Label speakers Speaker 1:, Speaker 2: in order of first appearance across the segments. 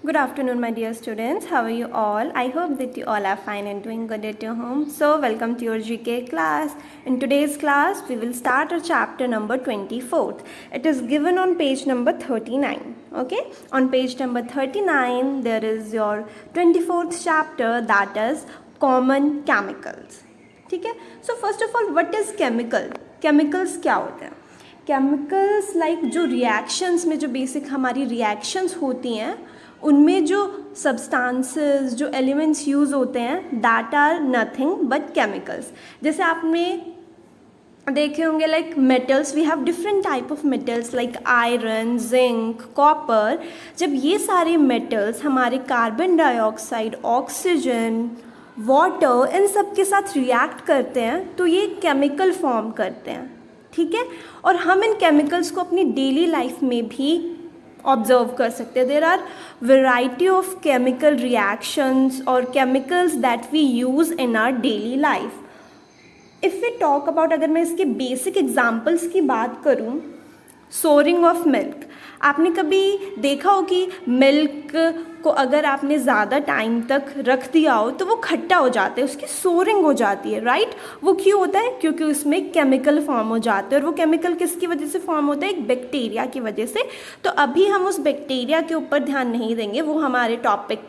Speaker 1: Good afternoon, my dear students. How are you all? I hope that you all are fine and doing good at your home. So, welcome to your GK class. In today's class, we will start our chapter number 24th. It is given on page number 39. Okay? On page number 39, there is your 24th chapter, that is common chemicals. ठीक है? So, first of all, what is chemical? Chemicals क्या होते हैं? Chemicals like जो reactions में जो basic हमारी reactions होती हैं उनमें जो सब्सटेंसेस जो एलिमेंट्स यूज़ होते हैं that are nothing but chemicals. जैसे आपने देखे होंगे like metals, we have different type of metals like iron, zinc, copper. जब ये सारे मेटल्स हमारे कार्बन डाइऑक्साइड, ऑक्सीजन, वाटर इन सब के साथ रिएक्ट करते हैं तो ये केमिकल फॉर्म करते हैं. ठीक है, और हम इन केमिकल्स को अपनी डेली लाइफ में भी ऑब्जर्व कर सकते हैं. There are variety of chemical reactions और chemicals that we use in our daily life. If we talk about, अगर मैं इसके बेसिक एग्जांपल्स की बात करूं, सोरिंग ऑफ मिल्क. आपने कभी देखा हो कि मिल्क को अगर आपने ज़्यादा टाइम तक रख दिया हो तो वो खट्टा हो जाता है, उसकी सोरिंग हो जाती है, राइट. वो क्यों होता है? क्योंकि उसमें केमिकल फॉर्म हो जाते हैं और वो केमिकल किसकी वजह से फॉर्म होता है? एक बैक्टीरिया की वजह से. तो अभी हम उस बैक्टीरिया के ऊपर ध्यान नहीं देंगे, वो हमारे टॉपिक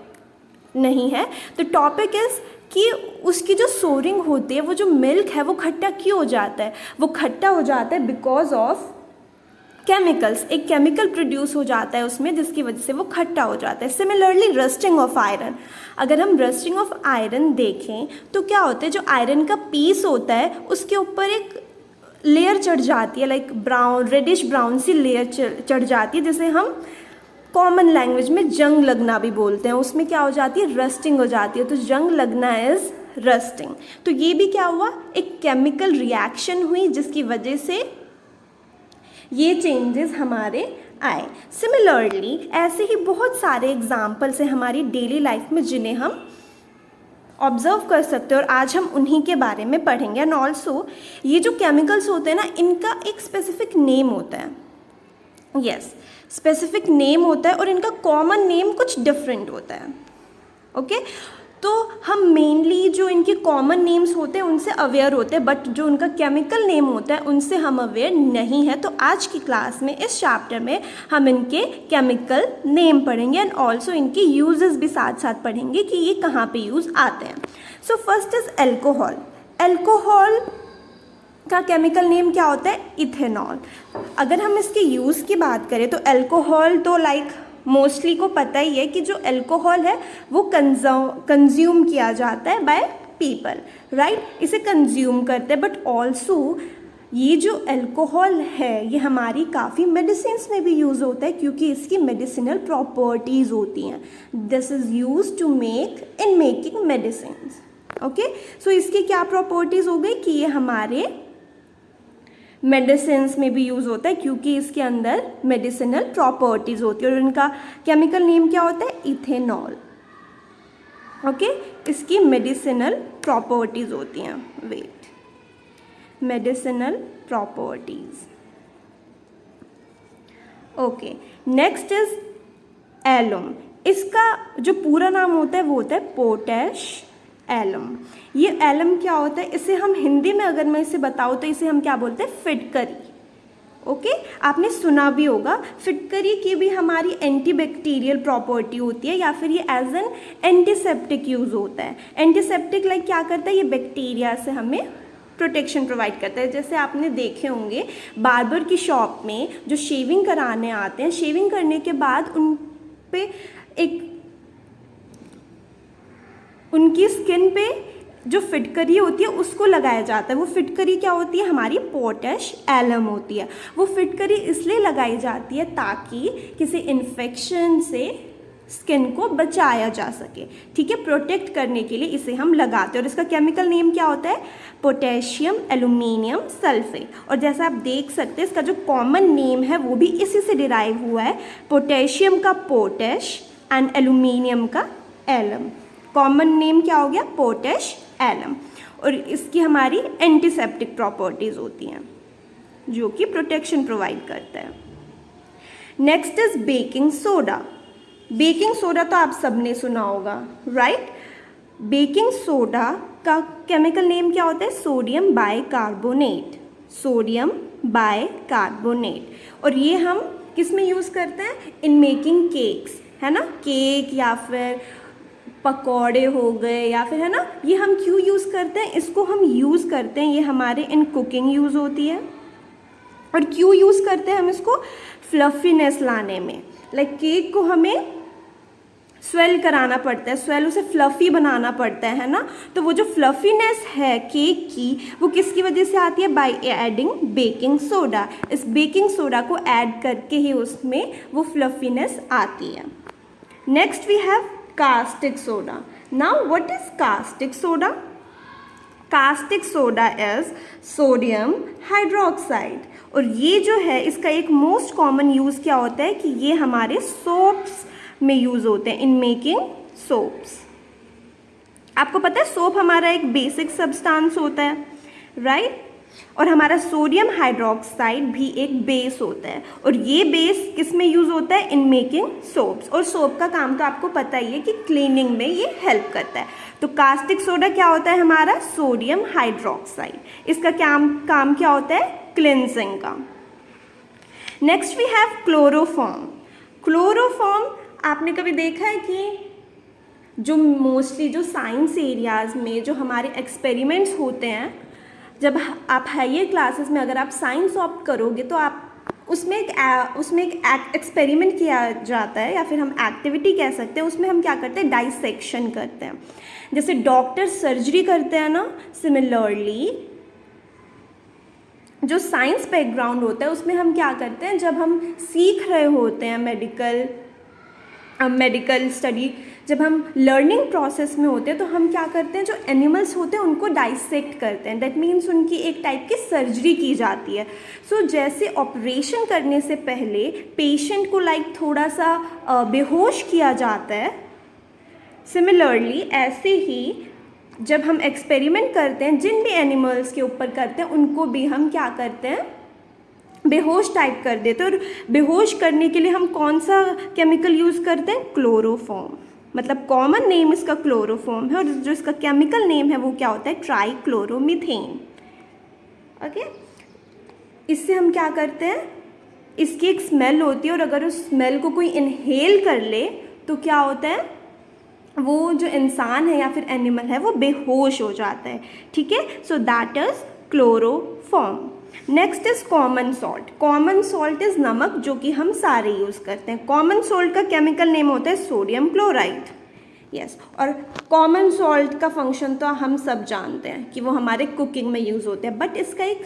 Speaker 1: नहीं है. तो टॉपिक इज़ कि उसकी जो सोरिंग होती है, वो जो मिल्क है वो खट्टा क्यों हो जाता है? वो खट्टा हो जाता है बिकॉज ऑफ केमिकल्स. एक केमिकल प्रोड्यूस हो जाता है उसमें जिसकी वजह से वो खट्टा हो जाता है. Similarly rusting of iron. अगर हम रस्टिंग ऑफ आयरन देखें तो क्या होता है, जो आयरन का पीस होता है उसके ऊपर एक लेयर चढ़ जाती है, लाइक ब्राउन, रेडिश ब्राउन सी लेयर चढ़ जाती है, जिसे हम कॉमन लैंग्वेज में जंग लगना भी बोलते हैं. उसमें क्या हो जाती है? रस्टिंग हो जाती है. तो जंग लगना इज रस्टिंग. तो ये भी क्या हुआ? एक केमिकल रिएक्शन हुई जिसकी वजह से ये चेंजेस हमारे आए. सिमिलरली ऐसे ही बहुत सारे एग्जाम्पल्स हैं हमारी डेली लाइफ में जिन्हें हम ऑब्जर्व कर सकते हैं और आज हम उन्हीं के बारे में पढ़ेंगे. एंड ऑल्सो ये जो केमिकल्स होते हैं ना, इनका एक स्पेसिफिक नेम होता है. यस, स्पेसिफिक नेम होता है और इनका कॉमन नेम कुछ डिफरेंट होता है. ओके, तो हम मेनली जो इनके कॉमन नेम्स होते हैं उनसे अवेयर होते हैं, बट जो उनका केमिकल नेम होता है उनसे हम अवेयर नहीं है. तो आज की क्लास में, इस चैप्टर में हम इनके केमिकल नेम पढ़ेंगे एंड ऑल्सो इनके यूजेस भी साथ साथ पढ़ेंगे कि ये कहाँ पे यूज़ आते हैं. So first is alcohol. Alcohol का केमिकल नेम क्या होता है? इथेनॉल. अगर हम इसके यूज़ की बात करें तो एल्कोहल तो लाइक मोस्टली को पता ही है कि जो अल्कोहल है वो कंज्यूम किया जाता है बाय पीपल, राइट. इसे कंज्यूम करते हैं, बट ऑल्सो ये जो अल्कोहल है ये हमारी काफ़ी मेडिसिन्स में भी यूज़ होता है क्योंकि इसकी मेडिसिनल प्रॉपर्टीज़ होती हैं. This is use to make in making medicines. Okay, so इसकी क्या प्रॉपर्टीज़ हो गई कि ये हमारे मेडिसिन्स में भी यूज़ होता है क्योंकि इसके अंदर मेडिसिनल प्रॉपर्टीज़ होती है. और इनका केमिकल नेम क्या होता है? इथेनॉल. ओके, इसकी मेडिसिनल प्रॉपर्टीज़ होती हैं. Wait, medicinal properties. Okay, next is alum. इसका जो पूरा नाम होता है वो होता है पोटैश एलम. ये एलम क्या होता है? इसे हम हिंदी में अगर मैं इसे बताऊँ तो इसे हम क्या बोलते हैं? फिटकरी. ओके, आपने सुना भी होगा. फिटकरी की भी हमारी एंटीबैक्टीरियल प्रॉपर्टी होती है या फिर ये एज एन एंटीसेप्टिक यूज़ होता है. एंटीसेप्टिक लाइक क्या करता है? ये बैक्टीरिया से हमें प्रोटेक्शन प्रोवाइड करता है. जैसे आपने देखे होंगे बार्बर की शॉप में जो शेविंग कराने आते हैं, शेविंग करने के बाद उन पे एक उनकी स्किन पे जो फिटकरी होती है उसको लगाया जाता है. वो फिटकरी क्या होती है? हमारी पोटैश एलम होती है. वो फिटकरी इसलिए लगाई जाती है ताकि किसी इन्फेक्शन से स्किन को बचाया जा सके. ठीक है, प्रोटेक्ट करने के लिए इसे हम लगाते हैं. और इसका केमिकल नेम क्या होता है? Potassium aluminium sulphate. और जैसा आप देख सकते हैं इसका जो कॉमन नेम है वो भी इसी से डिराइव हुआ है. पोटेशियम का पोटैश एंड एल्यूमिनियम का एलम. कॉमन नेम क्या हो गया? Potash alum. और इसकी हमारी एंटीसेप्टिक प्रॉपर्टीज़ होती हैं जो कि प्रोटेक्शन प्रोवाइड करता है. Next is baking soda. Baking soda तो आप सबने सुना होगा, राइट। बेकिंग सोडा का केमिकल नेम क्या होता है? Sodium bicarbonate, sodium bicarbonate. और ये हम किस में यूज़ करते हैं? इन मेकिंग केक्स, है ना, केक या फिर पकौड़े हो गए या फिर, है ना, ये हम क्यों यूज़ करते हैं? इसको हम यूज़ करते हैं, ये हमारे इन कुकिंग यूज़ होती है। और क्यों यूज़ करते हैं हम इसको? फ्लफीनेस लाने में। लाइक केक को हमें स्वेल कराना पड़ता है, स्वेल उसे फ्लफ़ी बनाना पड़ता है ना। तो वो जो फ्लफीनेस है केक की, वो किसकी वजह से आती है? By adding baking soda. इस बेकिंग सोडा को ऐड करके ही उसमें वो फ्लफीनेस आती है। Next we have caustic soda. Now what is caustic soda? Caustic soda is sodium hydroxide. और ये जो है इसका एक मोस्ट कॉमन यूज़ क्या होता है कि ये हमारे सोप्स में यूज़ होते हैं, इन मेकिंग सोप्स। आपको पता है सोप हमारा एक बेसिक सब्सटेंस होता है, राइट। और हमारा सोडियम हाइड्रोक्साइड भी एक बेस होता है, और ये बेस किस में यूज़ होता है? In making soaps. और सोप का काम तो आपको पता ही है कि क्लीनिंग में ये हेल्प करता है। तो कास्टिक सोडा क्या होता है? हमारा सोडियम हाइड्रोक्साइड। इसका काम क्या होता है? क्लिनजिंग का। Next we have chloroform. Chloroform आपने कभी देखा है कि जो मोस्टली जो साइंस एरियाज़ में जो हमारे एक्सपेरिमेंट्स होते हैं, जब आप हायर क्लासेस में अगर आप साइंस ऑप्ट करोगे तो आप उसमें एक एक्सपेरिमेंट किया जाता है, या फिर हम एक्टिविटी कह सकते हैं। उसमें हम क्या करते हैं? डाइसेक्शन करते हैं। जैसे डॉक्टर सर्जरी करते हैं ना, सिमिलरली जो साइंस बैकग्राउंड होता है उसमें हम क्या करते हैं? जब हम सीख रहे होते हैं मेडिकल स्टडी, जब हम लर्निंग प्रोसेस में होते हैं, तो हम क्या करते हैं? जो एनिमल्स होते हैं उनको डाइसेक्ट करते हैं। दैट मीन्स उनकी एक टाइप की सर्जरी की जाती है। सो जैसे ऑपरेशन करने से पहले पेशेंट को लाइक थोड़ा सा बेहोश किया जाता है, सिमिलरली ऐसे ही जब हम एक्सपेरिमेंट करते हैं, जिन भी एनिमल्स के ऊपर करते हैं, उनको भी हम क्या करते हैं? बेहोश टाइप कर देते हैं। और बेहोश करने के लिए हम कौन सा केमिकल यूज़ करते हैं? क्लोरोफॉर्म। मतलब कॉमन नेम इसका क्लोरोफॉर्म है, और जो इसका केमिकल नेम है वो क्या होता है? ट्राइक्लोरोमीथेन। ओके, इससे हम क्या करते हैं? इसकी एक स्मेल होती है, और अगर उस स्मेल को कोई इनहेल कर ले तो क्या होता है? वो जो इंसान है या फिर एनिमल है वो बेहोश हो जाता है। ठीक है, so that is chloroform. Next is common salt. Common salt is नमक, जो कि हम सारे यूज़ करते हैं। कॉमन सॉल्ट का केमिकल नेम होता है सोडियम क्लोराइड। यस, और कॉमन सॉल्ट का फंक्शन तो हम सब जानते हैं कि वो हमारे कुकिंग में यूज़ होते हैं, बट इसका एक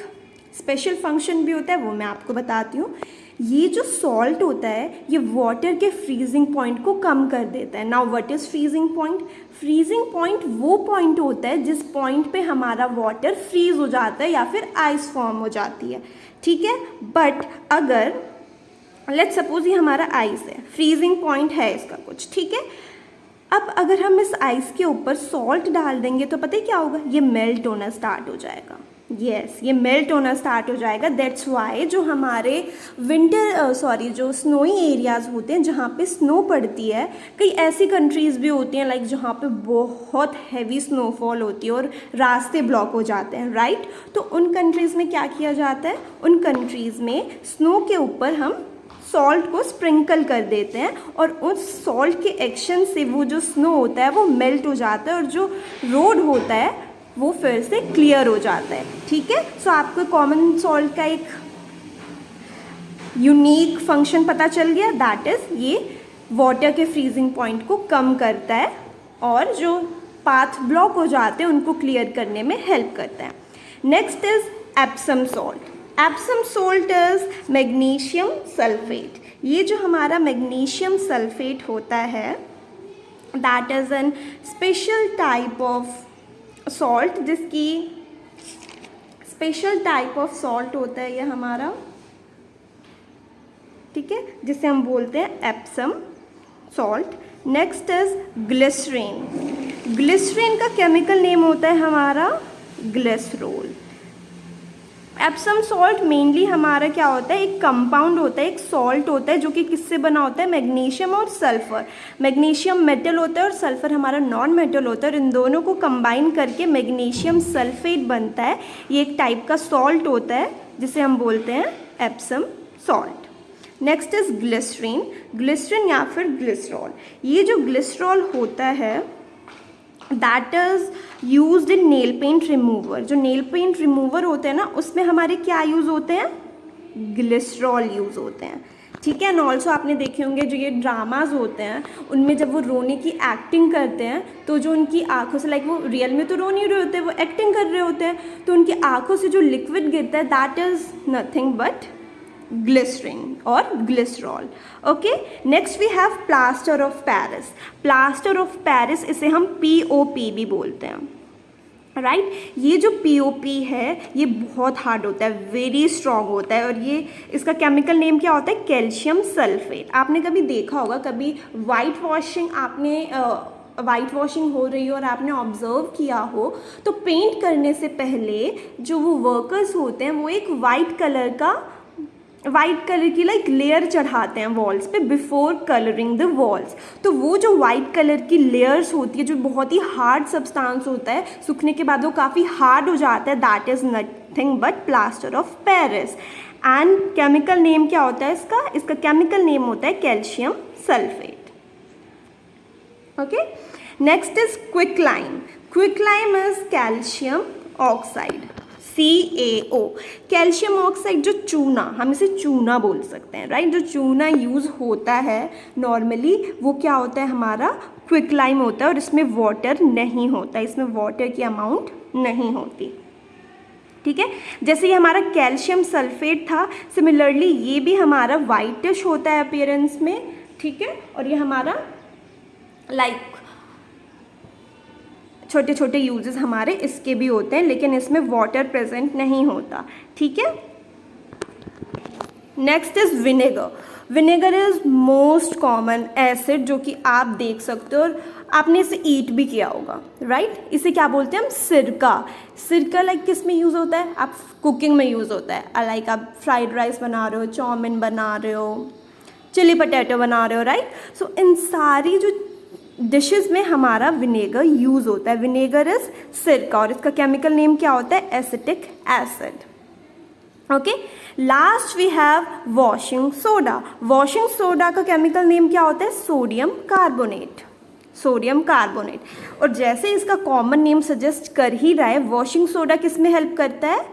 Speaker 1: स्पेशल फंक्शन भी होता है, वो मैं आपको बताती हूँ। ये जो सॉल्ट होता है ये वाटर के फ्रीजिंग पॉइंट को कम कर देता है। Now what is freezing point? Freezing point वो पॉइंट होता है जिस पॉइंट पे हमारा वाटर फ्रीज हो जाता है या फिर आइस फॉर्म हो जाती है। ठीक है, बट अगर लेट्स सपोज ये हमारा आइस है, फ्रीजिंग पॉइंट है इसका कुछ, ठीक है। अब अगर हम इस आइस के ऊपर सॉल्ट डाल देंगे तो पता है क्या होगा? ये मेल्ट होना स्टार्ट हो जाएगा। यस, ये मेल्ट होना स्टार्ट हो जाएगा। दैट्स वाई जो हमारे जो स्नोई एरियाज़ होते हैं, जहाँ पे स्नो पड़ती है, कई ऐसी कंट्रीज़ भी होती हैं लाइक जहाँ पे बहुत हैवी स्नोफॉल होती है और रास्ते ब्लॉक हो जाते हैं, राइट। तो उन कंट्रीज़ में क्या किया जाता है? उन कंट्रीज़ में स्नो के ऊपर हम सॉल्ट को स्प्रिंकल कर देते हैं, और उस सॉल्ट के एक्शन से वो जो स्नो होता है वो मेल्ट हो जाता है, और जो रोड होता है वो फिर से क्लियर हो जाता है। ठीक है, सो आपको कॉमन सॉल्ट का एक यूनिक फंक्शन पता चल गया। दैट इज़ ये वाटर के फ्रीजिंग पॉइंट को कम करता है, और जो पाथ ब्लॉक हो जाते हैं उनको क्लियर करने में हेल्प करता है। Next is Epsom salt. Epsom salt is magnesium sulphate. ये जो हमारा मैग्नीशियम सल्फेट होता है, that is an special type of salt, जिसकी स्पेशल टाइप ऑफ सॉल्ट होता है ये हमारा, ठीक है, जिसे हम बोलते हैं Epsom salt. Next is glycerine. Glycerine का केमिकल नेम होता है हमारा ग्लिसरोल। एप्सम सॉल्ट मेनली हमारा क्या होता है, एक कंपाउंड होता है, एक सॉल्ट होता है जो कि किससे बना होता है, मैग्नीशियम और सल्फर। मैग्नीशियम मेटल होता है और सल्फर हमारा नॉन मेटल होता है, और इन दोनों को कंबाइन करके मैग्नीशियम सल्फेट बनता है। ये एक टाइप का सॉल्ट होता है जिसे हम बोलते हैं Epsom salt. Next is glycerine. Glycerine या फिर ग्लिसरॉल। ये जो ग्लिसरॉल होता है that is used in nail paint remover. जो नेल पेंट रिमूवर होते हैं ना, उसमें हमारे क्या यूज़ होते हैं, ग्लिसरॉल यूज़ होते हैं, ठीक है। एंड ऑल्सो आपने देखे होंगे जो ये ड्रामाज होते हैं उनमें जब वो रोने की एक्टिंग करते हैं तो जो उनकी आंखों से, लाइक वो रियल में तो रो नहीं रहे होते, वो एक्टिंग कर रहे होते हैं, तो उनकी आंखों से जो लिक्विड गिरता है that is nothing but glycerine और glycerol. Okay, next we have plaster of Paris. Plaster of Paris, इसे हम POP भी बोलते हैं, राइट। ये जो POP है ये बहुत हार्ड होता है, वेरी स्ट्रॉन्ग होता है, और ये इसका केमिकल नेम क्या होता है, कैल्शियम सल्फेट। आपने कभी देखा होगा, कभी वाइट वॉशिंग हो रही हो और आपने ऑब्जर्व किया हो तो पेंट करने से पहले जो वो वर्कर्स होते हैं वो एक वाइट कलर की लाइक लेयर चढ़ाते हैं वॉल्स पे बिफोर कलरिंग द वॉल्स। तो वो जो वाइट कलर की लेयर्स होती है, जो बहुत ही हार्ड सब्सटेंस होता है, सूखने के बाद वो काफ़ी हार्ड हो जाता है, that is nothing but plaster of Paris. And chemical name क्या होता है इसका केमिकल नेम होता है calcium sulphate. Okay, next is quicklime. Quicklime is calcium oxide, CaO। Calcium oxide जो चूना, हम इसे चूना बोल सकते हैं, राइट। जो चूना यूज़ होता है नॉर्मली वो क्या होता है, हमारा क्विकलाइम होता है, और इसमें वाटर नहीं होता, इसमें वाटर की अमाउंट नहीं होती, ठीक है। जैसे ये हमारा कैल्शियम सल्फेट था, सिमिलरली ये भी हमारा वाइटिश होता है अपीयरेंस में, ठीक है। और ये हमारा लाइक छोटे छोटे यूजेस हमारे इसके भी होते हैं, लेकिन इसमें वाटर प्रेजेंट नहीं होता, ठीक है। Next is vinegar. Vinegar is most common acid जो कि आप देख सकते हो और आपने इसे ईट भी किया होगा, राइट। इसे क्या बोलते हैं हम, सिरका। सिरका लाइक किस में यूज़ होता है, आप कुकिंग में यूज़ होता है, लाइक आप फ्राइड राइस बना रहे हो, चाउमीन बना रहे हो, चिली पटेटो बना रहे हो, राइट। सो इन सारी जो डिशेस में हमारा विनेगर यूज़ होता है। विनेगर इज सिरका, और इसका केमिकल नेम क्या होता है, acetic acid. Okay, last we have washing soda. Washing soda का केमिकल नेम क्या होता है, सोडियम कार्बोनेट। Sodium carbonate. और जैसे इसका कॉमन नेम सजेस्ट कर ही रहा है, वॉशिंग सोडा किस में हेल्प करता है,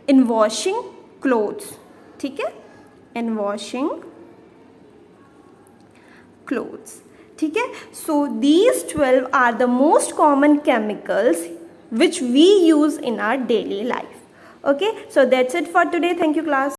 Speaker 1: इन वॉशिंग क्लोथ्स, ठीक है, इन वॉशिंग क्लोथ्स, ठीक है। So these 12 are the most common chemicals which we use in our daily life. Okay, so that's it for today. Thank you class.